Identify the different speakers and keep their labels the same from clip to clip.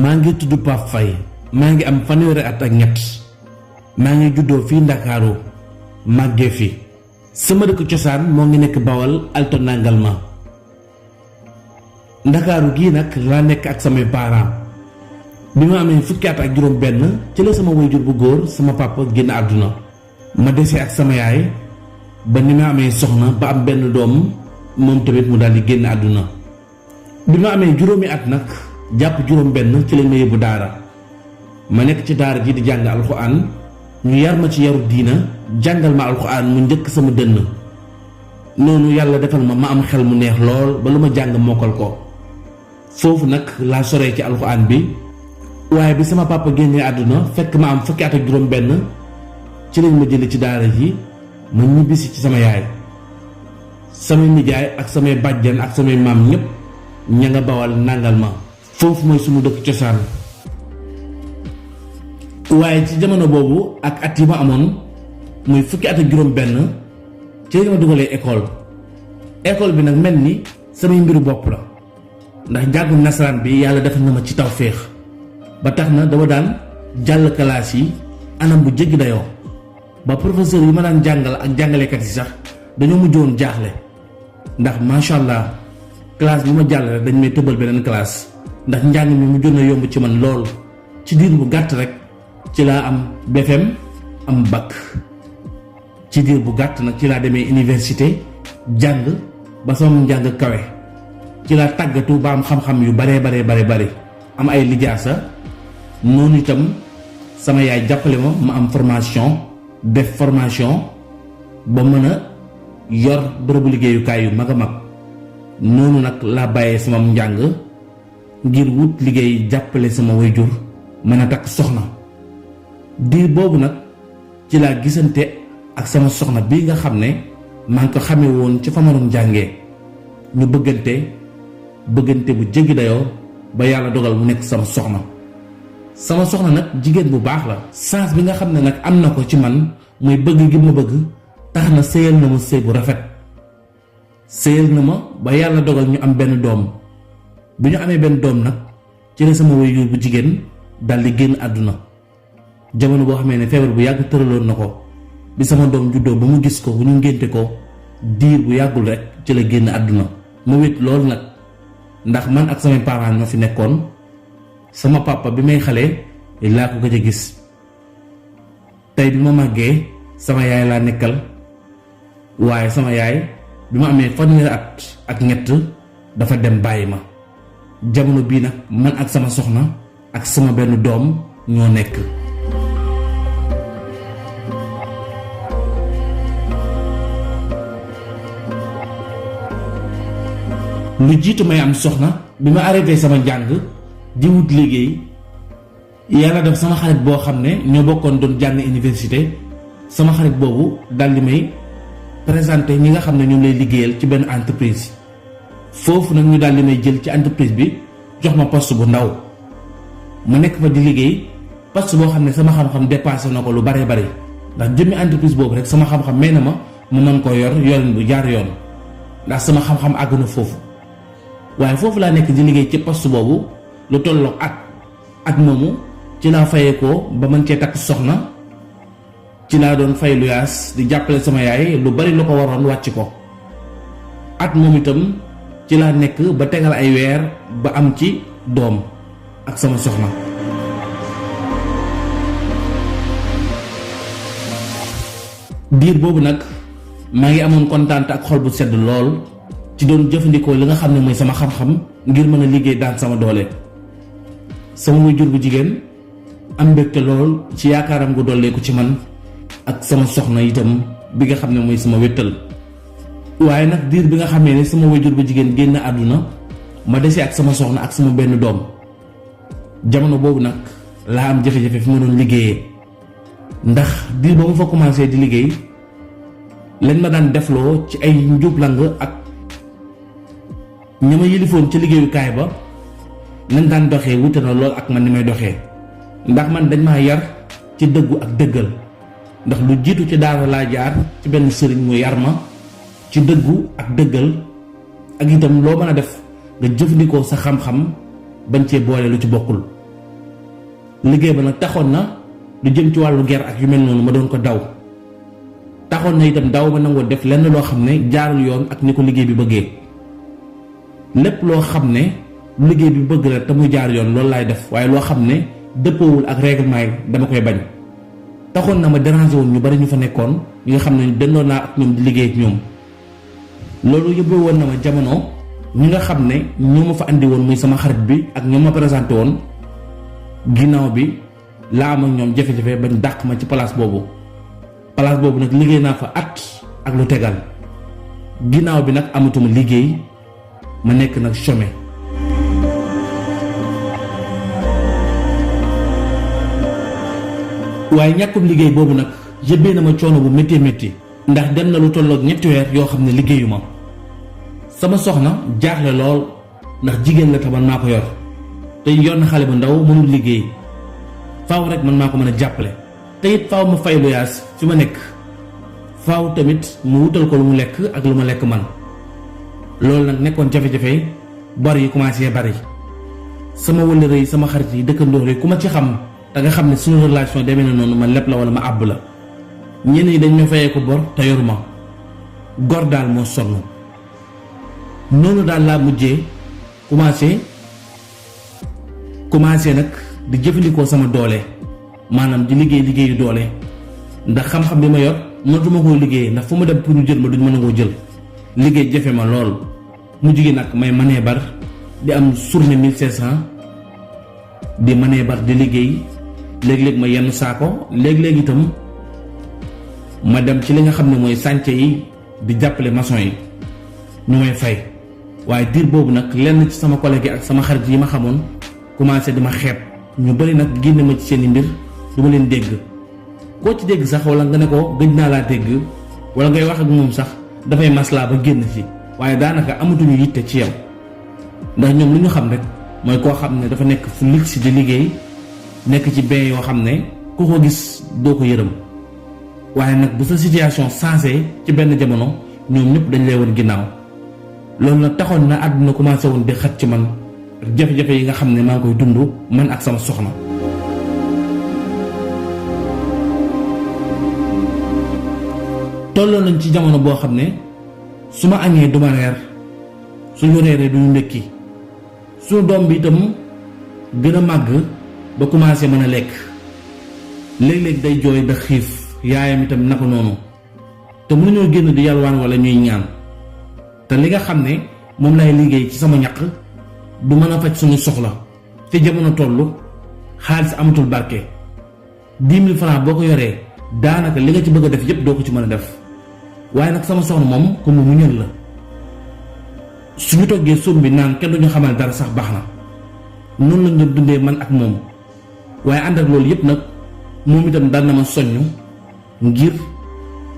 Speaker 1: maa ngi tudd Pape Faye maa ngi am fanweeri at ak ñett maa ngi juddoo fii Ndakaaru màggee fi sama dëkk cosaan moo ngi nekk Bawal Alto Nangalma Ndakaaru gii nag laa nekk ak samay parents bi ma amee fukki at ak juróom benn ci la sama waajur bu góor sama papa génn àdduna ma desee ak sama yaay ba ni ma amee soxna ba am benn doom moom tamit mu daal di génn àdduna bi ma amee juróomi at nag jàpp juróom benn ci lañ ma yóbbu daara ma nekk ci daara ji di jàng alxuraan ñu yar ma ci yaru diina jàngal ma alxuraan mu njëkk sama dënn noonu yàlla defal ma am xel mu neex lool ba lu ma jàng mokkal ko foofu nag laa soree ci alxuraan bi waaye bi sama papa génnee àdduna fekk ma am fukki at ak juróom benn ci lañ ma jële ci daara ji ma ñibbisi ci sama yaay samay nijaay ak samay bàjjan ak samay maam ñépp ña nga Bawal Nangalma foofu mooy sunu dëkk cosaan waaye ci jamono boobu ak at yi ma amoon muy fukki at ak juróom benn ci la ma dugalee école bi nag mel ni samay mbiru bopp la ndax njàngum nasaraan bi yàlla defal na ma ci tawféex ba tax na dama daan jàll classe yi anam bu jéggi dayoo ba professeur yi ma daan jàngal ak jàngalekat yi sax dañoo mujjoon jaaxle ndax macha allah classe bi ma jàll rek dañ may tëbal beneen classe ndax njàng mi mujjoon na yomb ci man lool ci diir bu gàtt rek ci laa am BFM am bac ci diir bu gàtt nag ci laa demee université jàng ba sama njàng kawe ci laa tàggatu ba am xam-xam yu bare am ay lijaasa noonu itam sama yaay jàppale ma am formation def formation ba mën a yor bërëbu liggéeyukaay yu mag a mag noonu nag laa bàyyee sama njàng ngir wut liggéey jàppale sama waajur mën a takk soxna diir boobu nag ci laa gisante ak sama soxna bii nga xam ne maa ngi ko xamee woon ci fa ma doon jàngee ñu bëggante bu jéggi dayoo ba yàlla dogal mu nekk sama soxna nag jigéen bu baax la chance bi nga xam ne nag am na ko ci man muy bëgg gi ma bëgg tax na sëyal na ma sëy bu rafet sëyal na ma ba yàlla dogal ñu am benn doom bi ñu amee benn doom nag ci la sama waajur bu jigéen daldi génn àdduna jamono boo xamee ne feebar bu yàgg tëraloon na ko bi sama doom juddoo ba mu gis ko bu ñu ngénte ko diir bu yàggul rek ci la génn àdduna ma wét loolu nag ndax man ak samay parents ñoo fi nekkoon sama papa bi may xale laa ko gëj a gis tey bi ma màggee sama yaay laa nekkal waaye sama yaay bi ma amee fanweeri at ak ñett dafa dem bàyyi ma jamono bii nag man ak sama soxna ak sama benn doom ñoo nekk. lu jiitu may am soxna bi ma arrêté sama njàng di wut liggéey yàlla def sama xarit boo xam ne ñoo bokkoon doon jàng université sama xarit boobu daldi may présenté ñi nga xam ne ñoom lay liggéeyal ci benn entreprise foofu nag ñu daldi may jël ci entreprise bi jox ma poste bu ndaw ma nekk fa di liggéey poste boo xam ne sama xam-xam dépassé na ko lu bare ndax jëmmi entreprise boobu rek sama xam-xam may na ma mën koo yor yorin bu jaar yoon ndax sama xam-xam àgg na foofu waaye foofu laa nekk di liggéey ci poste boobu lu tolloog at moomu ci laa fayee ko ba mën cee takk soxna ci laa doon fay luyaas di jàppale sama yaay lu bari lu ko waroon wàcc ko at moom itam ci laa nekk ba tegal ay weer ba am ci doom ak sama soxna diir boobu nag maa ngi amoon kontaan ak xol bu sedd lool ci doon jëfandikoo li nga xam ne mooy sama xam-xam ngir mën a liggéey daan sama doole sama waajur bu jigéen am mbégte lool ci yaakaaram gu dolleeku ci man ak sama soxna itam bi nga xam ne mooy sama wéttal waaye nag diir bi nga xamee ne sama waajur bu jigéen génn àdduna ma dese ak sama soxna ak sama benn doom jamono boobu nag laa am jafe-jafe fi ma doon liggéeyee ndax diir ba ma fa commencé di liggéey lañ ma daan defloo ci ay njublang ak ña ma yilifoon ci liggéeyukaay ba nañ daan doxee wute na lool ak man ni may doxee ndax man dañ maa yar ci dëggu ak dëggal ndax lu jiitu ci daara laa jaar ci benn sëriñ mu yar ma ci dëggu ak dëggal ak itam loo mën a def nga jëfandikoo sa xam-xam bañ cee boole lu ci bokkul liggéey ba nag taxoon na lu jëm ci wàllu ger ak yu mel noonu ma doon ko daw. taxoon na itam daw ma nangoo def lenn loo xam ne jaarul yoon ak ni ko liggéey bi bëggee. lépp loo xam ne liggéey bi bëgg la te muy jaar yoon loolu laay def, waaye loo xam ne dëppoowul ak règlement yi dama koy bañ. taxoon na ma déranger woon ñu bari ñu fa nekkoon ñi nga xam ne dendoon naa ak ñoom di liggéey ak ñoom. loolu yóbbee woon na ma jamono ñi nga xam ne ñoo ma fa andi woon muy sama xarit bi ak ñoom ma présenté woon, ginnaaw bi laa am ak ñoom jafe-jafe bañ dàq ma ci place boobu. place boobu nag liggéey naa fa at ak lu tegal. ginnaaw bi nag amatuma liggéey, ma nekk nag chômé. waaye ñàkkum liggéey boobu nag yëbbee na ma coono bu métti métti, ndax dem na lu tolloog 3 weer yoo xam ne liggéeyu ma. sama soxna jaaxle lool ndax jigéen la taman maa ko yor te yor na xale bu ndaw mënul liggéey, faaw rek man maa ko mën a jàppale. te it faaw ma fay luyaas fi ma nekk, faaw tamit mu wutal ko lu mu lekk ak lu ma lekk man. loolu nag nekkoon jafe-jafe, bor yi commencé bari. sama wëllëre yi sama xarit yi dëkkandoor yi ku ma ci xam da nga xam ne suñu relation demee na noonu ma leb la wala ma àbb la. ñenn ñi dañ ma fayee ko bor te yoruma. gor daal moo sonn. noonu daal laa mujjee commencé nag di jëfandikoo sama doole, maanaam di liggéeyu doole, ndax xam-xam bi ma yor mënatuma koo liggéey, ndax fu ma dem pour ñu jël ma duñ mën a koo jël. liggéey jafe ma lool. mu jigéen nag may manee bar di am journée 1500, di manee bar di liggéey. léeg-léeg ma yenn saako, léeg-léeg itam ma dem ci li nga xam ne mooy chantier yi di jàppale maçon yi ñu may fay. waaye diir boobu nag lenn ci sama collègue ak sama xarit yi ma xamoon commencé di ma xeeb. ñu bari nag génne ma ci seeni mbir du ma leen dégg. koo ci dégg sax wala nga ne ko gëj naa laa dégg wala ngay wax ak moom sax dafay maslaa ba génn ci, waaye daanaka amatuñu yitte ci yow. ndax ñoom lu ñu xam rek mooy koo xam ne dafa nekk fu ligg si di liggéey, nekk ci bain yoo xam ne ku ko gis doo ko yërëm. waaye nag bu sa situation changé ci benn jamono ñoom ñëpp dañ lay woon ginnaaw. loolu nag taxoon na àdduna commencé woon di xat ci man ak jafe-jafe yi nga xam ne maa ngi koy dund man ak sama soxna. tolloo nañ ci jamono boo xam ne su ma añee duma reer, suñu reeree duñu ndékki. suñu doom bi itam gën a màgg ba commencé mën a lekk. léeg-léeg day jooy da xiif, yaayam itam naka noonu, te mënuñoo génn di yalwaan wala ñuy ñaan. te li nga xam ne moom lay liggéey ci sama ñaq du mën a faj suñu soxla. te jamono tollu xaalis amatul barke. 10 000 francs boo ko yoree daanaka li nga ci bëgg a def yépp doo ko ci mën a def. waaye nag sama soxna moom ku mu muñal la. suñu toggee suum bi naan kenn duñu xamal dara sax baax na. noonu lañ doon dundee man ak moom. waaye ànd ak loolu yépp nag moom itam daan na ma soññ ngir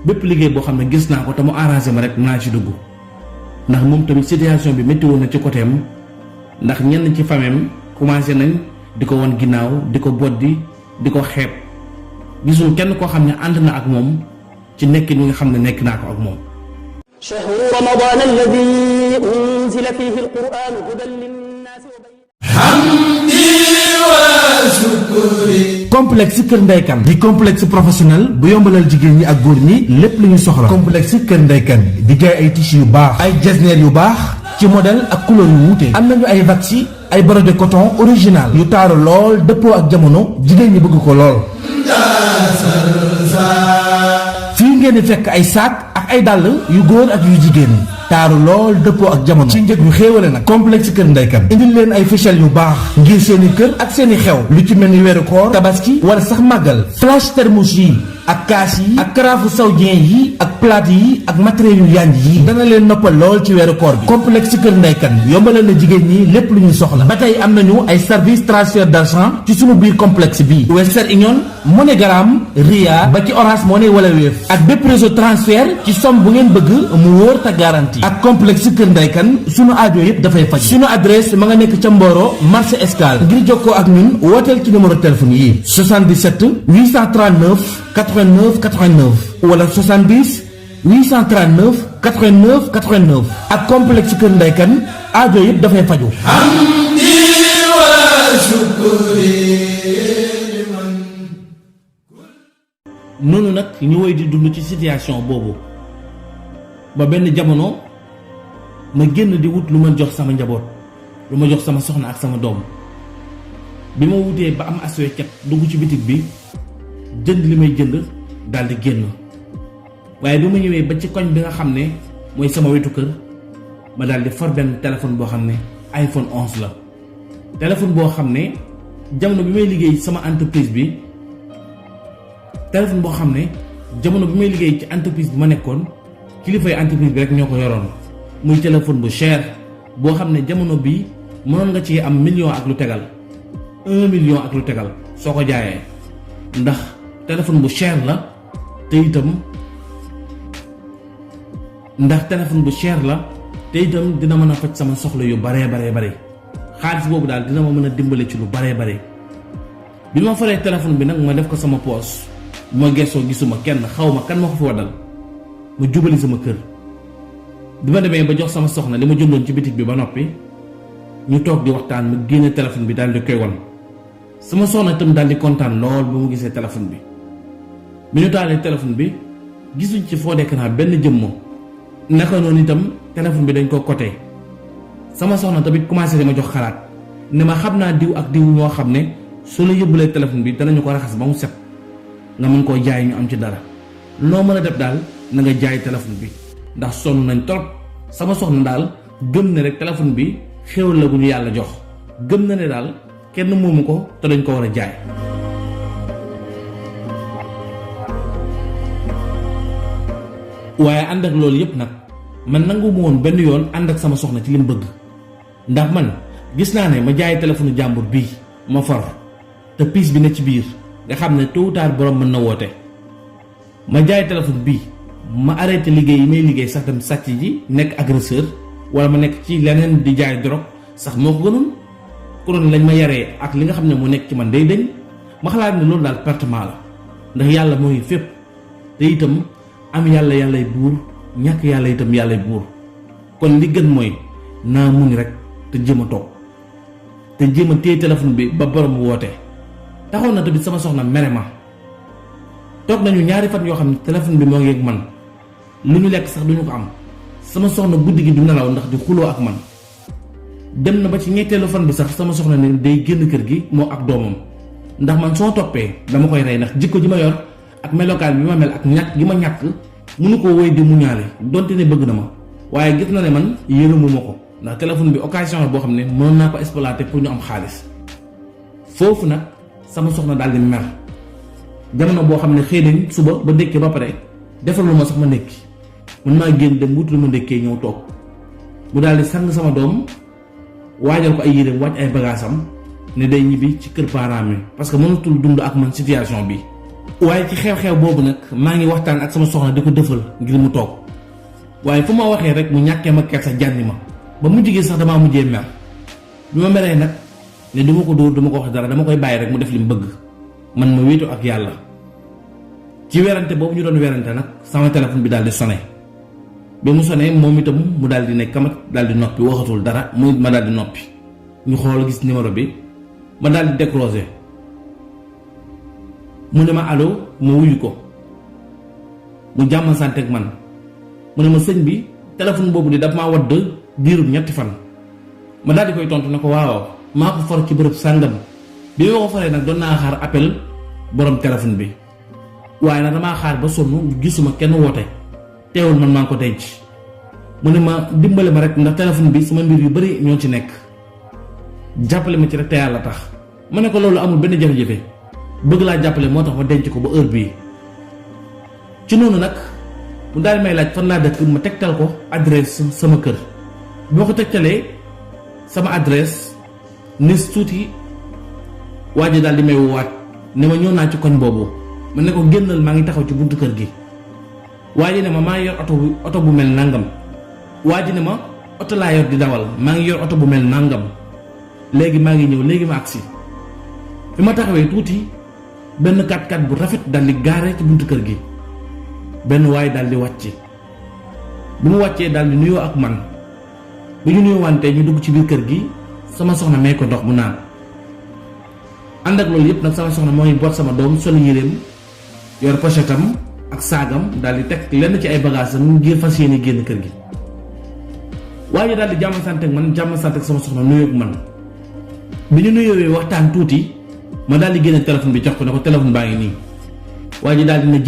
Speaker 1: bépp liggéey boo xam ne gis naa ko te mu arrangé ma rek naa ci dugg. ndax moom tamit situation bi métti woon na ci côté am, ndax ñenn ci famem commencé nañ di ko won ginnaaw, di ko boddi, di ko xeeb. gisul kenn koo xam ne ànd na ak moom ci nekk ni nga xam ne nekk naa ko ak moom.
Speaker 2: shahru ramadan alladhi unzila fihi alquran hudan linnaasi wa
Speaker 3: complexe Kër Ndeye Kane di complexe professionnel bu yombalal jigéen ñi ak góor ñi lépp lu ñu soxla. complexe Kër Ndeye Kane di jaay ay tissus yu baax, ay jesner yu baax ci modèle ak couleur yu wuute. am nañu ay waxi, ay brodé coton original yu taaru lool dëppoo ak jamono, jigéen ñi bëgg ko lool. fii ngeen di fekk ay sac ak ay dàll yu góor ak yu jigéen taaru lool dëppoo ak jamono ci njëg yu xéewale nag. complexe Kër Ndeye Kane indil leen ay fichel yu baax ngir seeni kër ak seeni xew, lu ci mel ni weeru koor, tabaski wala sax màggal. flash thermos yi ak kaas yi ak karaafu saoudien yi ak plate yi ak matériel yu yanj yi dana leen noppal lool ci weeru koor bi. complexe Kër Ndeye Kane yombalal na jigéen ñi lépp lu ñuy soxla. ba tey am nañu ay service transfert d'argent ci sunu biir complexe bi. Western Union, MoneyGram, Ria ba ci Orange Money wala Wave ak bépp réseau transfert ci somme bu ngeen bëgg mu wóor te garantie. ak complexe Kër Ndeye Kane sunu aajo yëpp dafay faj. sunu adresse ma nga nekk ca Mboro marché Escale. ngir jokkoo ak ñun wooteel ci numéro téléphone yi 77 839 89 89 wala 70 839 89 89. ak complexe Kër Ndeye Kane aajo yëpp dafay faju.
Speaker 1: noonu nag ñu woy di dund ci situation boobu ba benn jamono ma génn di wut lu ma jox sama njaboot, lu ma jox sama soxna ak sama doom. bi ma wutee ba am as weccet dugg ci bitig bi jënd li may jënd daal di génn. waaye bi ma ñëwee ba ci koñ bi nga xam ne mooy sama wetu kër ma daal di for benn téléphone boo xam ne iPhone 11 la. téléphone boo xam ne jamono bi may liggéey sama entreprise bi téléphone boo xam ne jamono bi may liggéey ci entreprise bi ma nekkoon kilifay entreprise bi rek ñoo ko yoroon. muy téléphone bu cher boo xam ne jamono bii mënoon nga ci am million ak lu tegal 1 million ak lu tegal soo ko jaayee ndax téléphone bu cher la te itam dina mën a faj sama soxla yu baree bare xaalis boobu daal dina ma mën a dimbale ci lu baree bare. bi ma faree téléphone bi nag ma def ko sama poos bu ma gëstoo gisuma kenn xaw ma kan ma ko fi waddal ma jubali sama kër. bi ma demee ba jox sama soxna li ma jëndoon ci bitig bi ba noppi ñu toog di waxtaan mu génne téléphone bi daal di koy won. sama soxna itam daal di kontaan lool ba mu gisee téléphone bi. bi ñu taalee téléphone bi gisuñ ci fond d'écran benn jëmmo naka noonu itam téléphone bi dañ ko côté. sama soxna tamit commencé dama jox xalaat ne ma xam naa diw ak diw ñoo xam ne su la yóbbulee téléphone bi danañu ko raxas ba mu set nga mën koo jaay ñu am ci dara. loo mën a def daal na nga jaay téléphone bi ndax sonn nañ trop. sama soxna daal gëm na rek téléphone bi xéwal la gu ñu yàlla jox, gëm na ne daal kenn moomu ko te dañ ko war a jaay. waaye ànd ak loolu yépp nag man nangu mu woon benn yoon ànd ak sama soxna ci li mu bëgg, ndax man gis naa ne ma jaay téléphone jàmbur bii ma for te piis bi ne ci biir nga xam ne tôt ou tard borom mën na woote. ma jaay téléphone bii ma arrêté liggéey yi may liggéey sax dem sàcc ji nekk agresseur wala ma nekk ci leneen di jaay drogue sax moo ko gënoon. kuréel lañ ma yaree ak li nga xam ne moo nekk ci man day dañ ma xalaat ne loolu daal pertement la ndax yàlla mooy fépp te itam am yàlla yàllay buur ñàkk yàlla itam yàllay buur. kon li gën mooy naa muñ rek te jéem a toog te jéem a téye téléphone bi ba borom woote. taxoon na tamit sama soxna mere ma toog nañu ñaari fan yoo xam ne téléphone bi moo ngi ak man lu ñu lekk sax duñu ko am. sama soxna guddi gi du nelaw ndax di xuloo ak man. dem na ba ci ñetteelu fan bi sax sama soxna ne day génn kër gi moo ak doomam ndax man soo toppee dama koy rey ndax jikko ji ma yor ak melokaan bi ma mel ak ñàkk gi ma ñàkk mënu koo woy di mu ñaale donte ne bëgg na ma waaye gis na ne man yërëmu ma ko ndax téléphone bi occasion la boo xam ne mën naa ko exploiter pour ñu am xaalis. foofu nag sama soxna daal di mer jamono boo xam ne xëy nañ suba ba ndékkee ba pare defal lu ma sax ma ndékki man maa génn dem wut lu ma ndékkee ñëw toog mu daal di sang sama doom waajal ko ay yéreem wàcc ay bagaasam ne day ñibbi ci kër parents mi parce que mënatul dund ak man situation bi. waaye ci xew-xew boobu nag maa ngi waxtaan ak sama soxna di ko dëfal ngir mu toog waaye fu ma waxee rek mu ñàkkee ma kersa jànni ma ba mujj gi sax damaa mujjee mer bi ma meree nag ne du ma ko dóor du ma ko wax dara dama koy bàyyi rek mu def li mu bëgg man ma wéetu ak yàlla. ci werante boobu ñu doon werante nag sama téléphone bi daal di sonné bi mu sonné moom itam mu daal di ne kamat daal di noppi waxatul dara mu ma daal di noppi ñu xool gis numéro bi ma daal di décroché mu ne ma allo ma wuyu ko mu jàmm sant ak man mu ne ma sëñ bi téléphone boobu di daf maa wadd diirub ñetti fan. ma daal di koy tontu ne ko waaw maa ko for ci bërëb sàngam bi ma ko foree nag doon naa xaar appel borom téléphone bi waaye nag damaa xaar ba sonn gisuma kenn woote teewul man maa ngi ko denc. mu ne ma dimbale ma rek ndax téléphone bi sama mbir yu bari ñoo ci nekk jàppale ma ci rek te yàlla tax. ma ne ko loolu amul benn jafe-jafe bëgg laa jàppale moo tax ma denc ko ba heure bii. ci noonu nag mu daal may laaj fan laa dëkk ma tegtal ko adresse sama kër boo ko tegtalee sama adresse nis tuuti waa ji daal di may woowaat ne ma ñëw naa ci koñ boobu ma ne ko génnal maa ngi taxaw ci buntu kër gi. waa ji ne ma maa ngi yor oto bu mel nangam waa ji ne ma oto laa yor di dawal maa ngi yor oto bu mel nangam léegi maa ngi ñëw léegi ma agsi. fi ma taxawee tuuti benn 4x4 bu rafet daal di gaare ci buntu kër gi benn waay daal di wàcc bu mu wàccee daal di nuyoo ak man bu ñu nuyoo wante ñu dugg ci biir kër gi sama soxna may ko ndox mu naan. ànd ak loolu yëpp nag sama soxna moo ngi boot sama doom sol yéreem yor pochetam ak saagam daal di teg lenn ci ay bagages am ngir fas yéene génn kër gi. waaye daal di jàmm sant ak man jàmm sant ak sama soxna nuyoo ak man bi ñu nuyoowee waxtaan tuuti ma daal di génne téléphone bi jox ko ne ko téléphone baa ngi nii. waaye ji daal di ne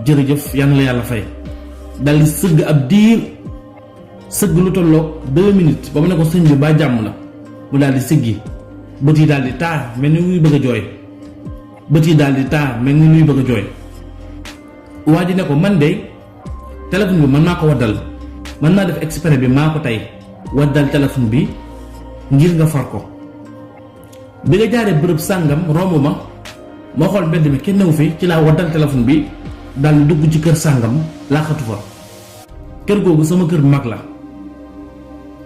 Speaker 1: jërëjëf yal na la yàlla fay daal di sëgg ab diir sëgg lu tolloog 2 minutes ba mu ne ko sëñ bi baa jàmm la mu daal di sëggi bët yi daal di taar mel ni luy bëgg a jooy waa ji ne ko man de téléphone bi man maa ko waddal man maa def exprès bi maa ko tey waddal téléphone bi ngir nga far ko bi nga jaaree bërëb sàngam romb ma xool mbedd mi kenn newu fi ci laa waddal téléphone bi daal di dugg ci kër sàngam làqatu fa kër googu sama kër mag la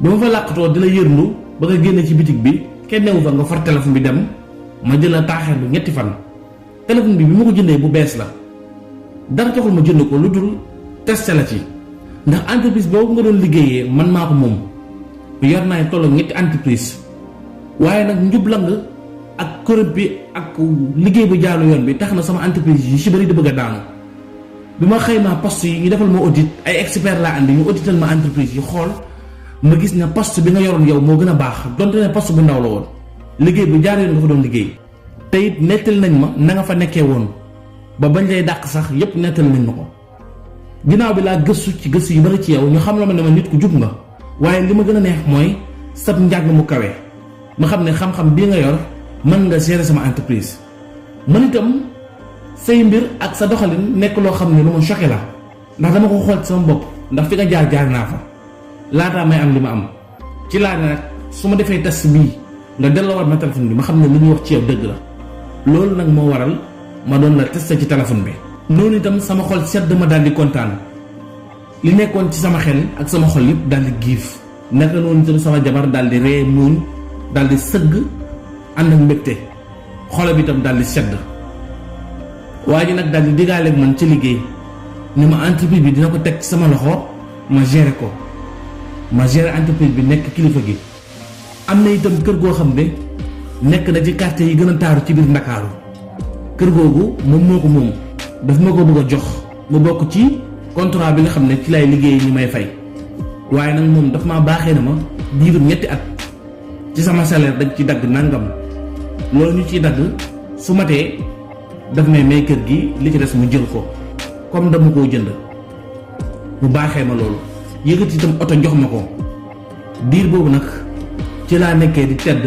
Speaker 1: bi ma fa làqatoo di la yërndu ba nga génne ci bitig bi kenn newu fa nga far téléphone bi dem ma jël la taaxeerlu 2 fan téléphone bi ma ko jëndee bu bees la dara taxul ma jënd ko lu dul testé la ci ndax entreprise boobu nga doon liggéeyee man maa ko moom yor naa tollu 2 entreprise waaye nag njublang ak kuréel bi ak liggéey bu jaalu yoon bi tax na sama entreprise yi ci bëri di bëgg a daanu bi ma xaymaa poste yi ñu defal ma audit ay expert laa andi ñu audital ma entreprise yi xool ma gis ne poste bi nga yoroon yow moo gën a baax donte ne poste bu ndaw la woon liggéey bu jaar yoon nga fa doon liggéey te it nettal nañ ma na nga fa nekkee woon ba bañ lay dàq sax yépp nettal nañ ma ko ginnaaw bi laa gëstu yu bari ci yow ñu xam la ma ne ma nit ku jub nga waaye li ma gën a neex mooy sab njàng mu kawe ma xam ne xam-xam bii nga yor mën nga gérer sama entreprise man itam say mbir ak sa doxalin nekk loo xam ne lu ma choqué la ndax dama ko xool ci sama bopp ndax fi nga jaar naa fa laataa may am li ma am ci laa ne nag su ma defee test bii nga delloowaat ma téléphone bi ma xam ne li ñuy wax ci yow dëgg la loolu nag moo waral ma doon la testé ci téléphone bi. noonu itam sama xol sedd ma daal di kontaan li nekkoon ci sama xel ak sama xol yëpp daal di giif naka noonu itam sama jabar daal di ree muuñ daal di sëgg ànd ak mbégte xol bi itam daal di sedd waa ji nag daal di diggaale ak man ci liggéey ni ma entreprise bi dina ko teg ci sama loxo ma gérer ko ma gérer entreprise bi nekk kilifa gi. am na itam kër goo xam ne nekk na ci quartier yi gën a taaru ci biir Ndakaaru kër googu moom moo ko moom daf ma ko bëgg a jox mu bokk ci contrat bi nga xam ne ci lay liggéey ñi may fay waaye nag moom daf maa baaxee na ma diiru 2 at ci sama salaire dañ ci dagg nangam loolu ñu ciy dagg su matee daf may kër gi li ci des mu jël ko comme dama koo jënd mu baaxee ma loolu yëkkati itam oto jox ma ko diir boobu nag ci laa nekkee di tedd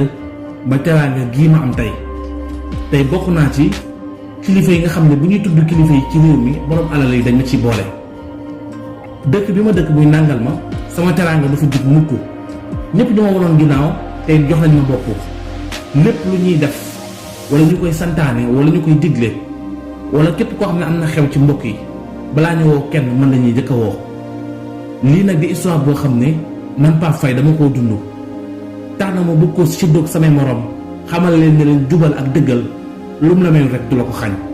Speaker 1: ba teraanga gii ma am tey bokk naa ci kilifa yi nga xam ne bu ñuy tudd kilifa yi ci réew mi borom alal yi dañ ma ci boole. dëkk bi ma dëkk muy nàngal ma sama teraanga dafa jug mukk ñëpp ñu ma waroon ginnaaw tey jox nañ ma bopp lépp lu ñuy def wala ñu koy santaane wala ñu koy digle wala képp koo xam ne am na xew ci mbokk yi balaa ñu woo kenn mën nañuy jëkk a woo. lii nag di histoire boo xam ne man Pape Faye dama koo dund tax na ma bëgg koo séddoog samay morom xamal leen ne leen jubal ak dëggal lu mu la mel rek du la ko xañ.